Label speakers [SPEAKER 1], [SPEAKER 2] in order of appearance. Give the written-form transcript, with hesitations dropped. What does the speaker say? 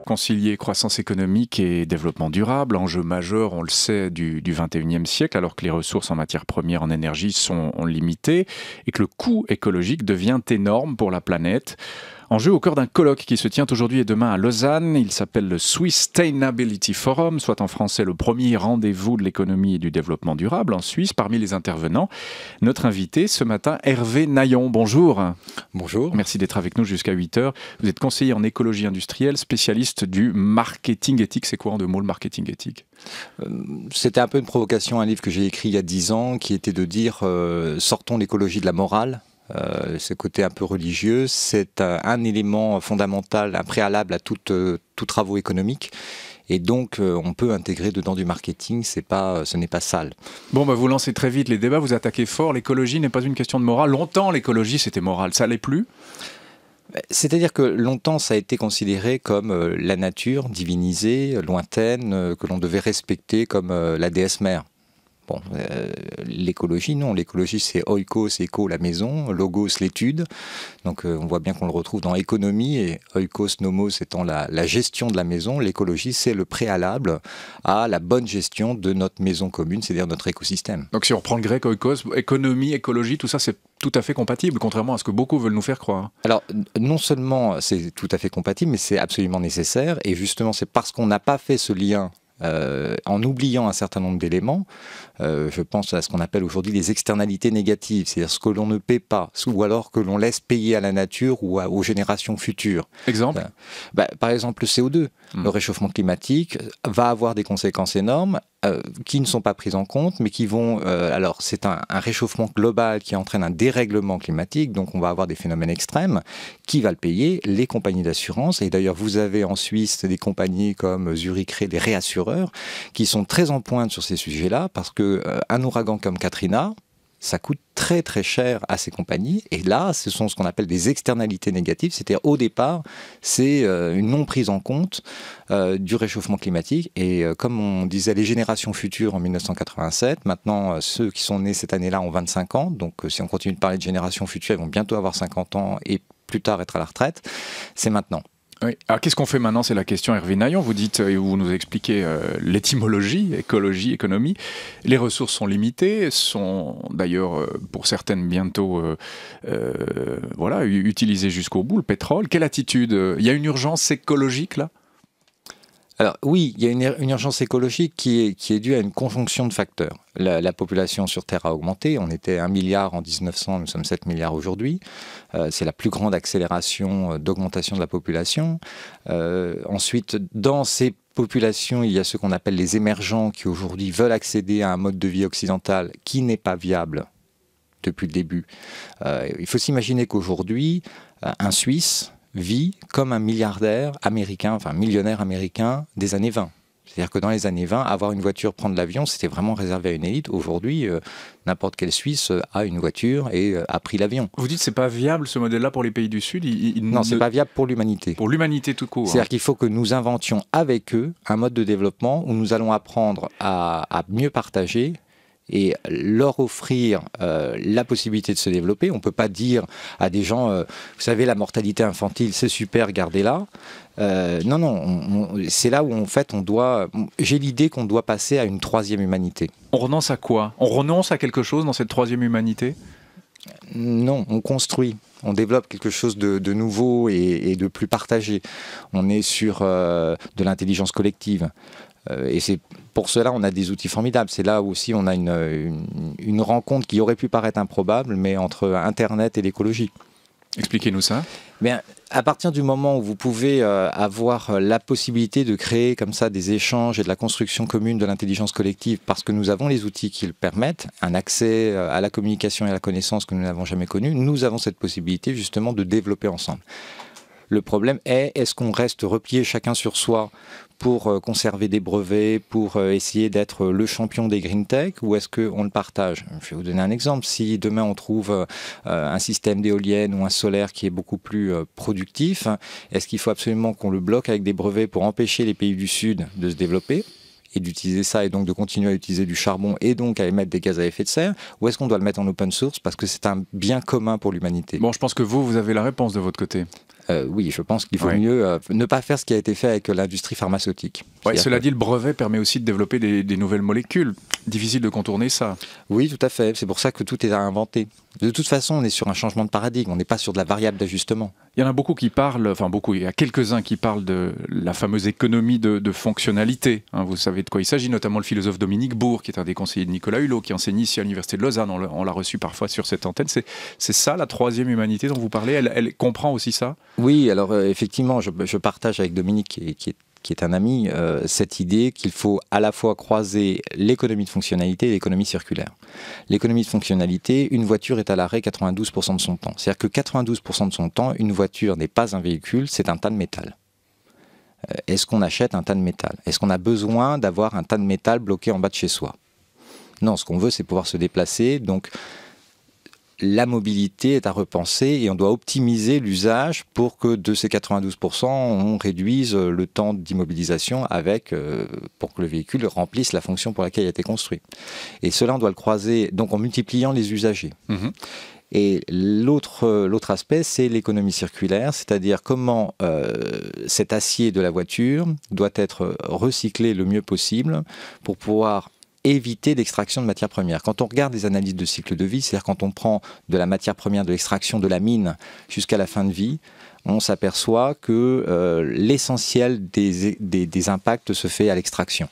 [SPEAKER 1] concilier croissance économique et développement durable, enjeu majeur, on le sait, du XXIe siècle, alors que les ressources en matières premières, en énergie sont limitées et que le coût écologique devient énorme pour la planète. Enjeu au cœur d'un colloque qui se tient aujourd'hui et demain à Lausanne. Il s'appelle le Sustainability Forum, soit en français le premier rendez-vous de l'économie et du développement durable en Suisse. Parmi les intervenants, notre invité ce matin, Hervé Naillon. Bonjour.
[SPEAKER 2] Bonjour.
[SPEAKER 1] Merci d'être avec nous jusqu'à 8h. Vous êtes conseiller en écologie industrielle, spécialiste du marketing éthique. C'est quoi en deux mots le marketing éthique ?
[SPEAKER 2] C'était un peu une provocation, un livre que j'ai écrit il y a 10 ans, qui était de dire sortons l'écologie de la morale. Ce côté un peu religieux, c'est un élément fondamental, un préalable à tout travaux économiques. Et donc, on peut intégrer dedans du marketing, ce n'est pas sale.
[SPEAKER 1] Bon, vous lancez très vite les débats, vous attaquez fort. L'écologie n'est pas une question de morale. Longtemps, l'écologie, c'était moral. Ça l'est plus ?
[SPEAKER 2] C'est-à-dire que longtemps, ça a été considéré comme la nature divinisée, lointaine, que l'on devait respecter comme la déesse mère. Bon, l'écologie, non. L'écologie, c'est oikos, éco, la maison, logos, l'étude. Donc, on voit bien qu'on le retrouve dans économie et oikos, nomos étant la gestion de la maison. L'écologie, c'est le préalable à la bonne gestion de notre maison commune, c'est-à-dire notre écosystème.
[SPEAKER 1] Donc, si on reprend le grec, oikos, économie, écologie, tout ça, c'est tout à fait compatible, contrairement à ce que beaucoup veulent nous faire croire.
[SPEAKER 2] Alors, non seulement c'est tout à fait compatible, mais c'est absolument nécessaire. Et justement, c'est parce qu'on n'a pas fait ce lien en oubliant un certain nombre d'éléments, je pense à ce qu'on appelle aujourd'hui les externalités négatives, c'est-à-dire ce que l'on ne paie pas, ou alors que l'on laisse payer à la nature ou aux générations futures.
[SPEAKER 1] Exemple ?
[SPEAKER 2] Par exemple, le CO2, le réchauffement climatique va avoir des conséquences énormes qui ne sont pas prises en compte, mais qui vont... alors, c'est un réchauffement global qui entraîne un dérèglement climatique, donc on va avoir des phénomènes extrêmes. Qui va le payer ? Les compagnies d'assurance. Et d'ailleurs, vous avez en Suisse des compagnies comme Zurich Re, des réassureurs, qui sont très en pointe sur ces sujets-là, parce que un ouragan comme Katrina, ça coûte très très cher à ces compagnies. Et là, ce sont ce qu'on appelle des externalités négatives. C'est-à-dire, au départ, c'est une non prise en compte du réchauffement climatique. Et comme on disait, les générations futures en 1987, maintenant, ceux qui sont nés cette année-là ont 25 ans. Donc, si on continue de parler de générations futures, ils vont bientôt avoir 50 ans et plus tard être à la retraite. C'est maintenant.
[SPEAKER 1] Oui. Alors, qu'est-ce qu'on fait maintenant ? C'est la question, Hervé Naillon. Vous dites, et vous nous expliquez l'étymologie, écologie, économie. Les ressources sont limitées, sont d'ailleurs, pour certaines, bientôt utilisées jusqu'au bout. Le pétrole, quelle attitude ? Il y a une urgence écologique, là ?
[SPEAKER 2] Alors oui, il y a une urgence écologique qui est due à une conjonction de facteurs. La population sur Terre a augmenté, on était 1 milliard en 1900, nous sommes 7 milliards aujourd'hui. C'est la plus grande accélération d'augmentation de la population. Ensuite, dans ces populations, il y a ce qu'on appelle les émergents qui aujourd'hui veulent accéder à un mode de vie occidental qui n'est pas viable depuis le début. Il faut s'imaginer qu'aujourd'hui, un Suisse vit comme un milliardaire américain, enfin millionnaire américain des années 20. C'est-à-dire que dans les années 20, avoir une voiture, prendre l'avion, c'était vraiment réservé à une élite. Aujourd'hui, n'importe quel Suisse a une voiture et a pris l'avion.
[SPEAKER 1] Vous dites que ce n'est pas viable ce modèle-là pour les pays du Sud ?
[SPEAKER 2] Non, ce n'est pas viable pour l'humanité.
[SPEAKER 1] Pour l'humanité tout court.
[SPEAKER 2] C'est-à-dire qu'il faut que nous inventions avec eux un mode de développement où nous allons apprendre à mieux partager et leur offrir la possibilité de se développer. On ne peut pas dire à des gens, vous savez, la mortalité infantile, c'est super, gardez-la. Non, c'est là où en fait j'ai l'idée qu'on doit passer à une troisième humanité.
[SPEAKER 1] On renonce à quoi ? On renonce à quelque chose dans cette troisième humanité ?
[SPEAKER 2] Non, on construit. On développe quelque chose de nouveau et de plus partagé. On est sur de l'intelligence collective. Et c'est pour cela on a des outils formidables. C'est là aussi on a une rencontre qui aurait pu paraître improbable, mais entre Internet et l'écologie.
[SPEAKER 1] Expliquez-nous ça.
[SPEAKER 2] Bien, à partir du moment où vous pouvez avoir la possibilité de créer comme ça des échanges et de la construction commune de l'intelligence collective, parce que nous avons les outils qui le permettent, un accès à la communication et à la connaissance que nous n'avons jamais connu, nous avons cette possibilité justement de développer ensemble. Le problème est-ce qu'on reste replié chacun sur soi pour conserver des brevets, pour essayer d'être le champion des green tech, ou est-ce qu'on le partage ? Je vais vous donner un exemple. Si demain on trouve un système d'éolienne ou un solaire qui est beaucoup plus productif, est-ce qu'il faut absolument qu'on le bloque avec des brevets pour empêcher les pays du Sud de se développer et d'utiliser ça et donc de continuer à utiliser du charbon et donc à émettre des gaz à effet de serre, ou est-ce qu'on doit le mettre en open source parce que c'est un bien commun pour l'humanité ?
[SPEAKER 1] Bon, je pense que vous avez la réponse de votre côté.
[SPEAKER 2] Oui, je pense qu'il vaut mieux ne pas faire ce qui a été fait avec l'industrie pharmaceutique.
[SPEAKER 1] Cela dit, le brevet permet aussi de développer des nouvelles molécules. Difficile de contourner ça.
[SPEAKER 2] Oui, tout à fait. C'est pour ça que tout est à inventer. De toute façon, on est sur un changement de paradigme. On n'est pas sur de la variable d'ajustement.
[SPEAKER 1] Il y en a beaucoup qui parlent, enfin beaucoup, il y a quelques-uns qui parlent de la fameuse économie de fonctionnalité. Vous savez de quoi il s'agit, notamment le philosophe Dominique Bourg, qui est un des conseillers de Nicolas Hulot, qui enseigne ici à l'Université de Lausanne. On l'a reçu parfois sur cette antenne. C'est ça, la troisième humanité dont vous parlez? Elle comprend aussi ça?
[SPEAKER 2] Oui, alors effectivement, je partage avec Dominique, qui est un ami, cette idée qu'il faut à la fois croiser l'économie de fonctionnalité et l'économie circulaire. L'économie de fonctionnalité, une voiture est à l'arrêt 92% de son temps. C'est-à-dire que 92% de son temps, une voiture n'est pas un véhicule, c'est un tas de métal. Est-ce qu'on achète un tas de métal? Est-ce qu'on a besoin d'avoir un tas de métal bloqué en bas de chez soi? Non, ce qu'on veut, c'est pouvoir se déplacer. Donc, la mobilité est à repenser et on doit optimiser l'usage pour que de ces 92%, on réduise le temps d'immobilisation pour que le véhicule remplisse la fonction pour laquelle il a été construit. Et cela, on doit le croiser donc en multipliant les usagers. Mmh. Et l'autre aspect, c'est l'économie circulaire, c'est-à-dire comment cet acier de la voiture doit être recyclé le mieux possible pour pouvoir éviter l'extraction de matières premières. Quand on regarde les analyses de cycle de vie, c'est-à-dire quand on prend de la matière première, de l'extraction de la mine jusqu'à la fin de vie, on s'aperçoit que l'essentiel des impacts se fait à l'extraction.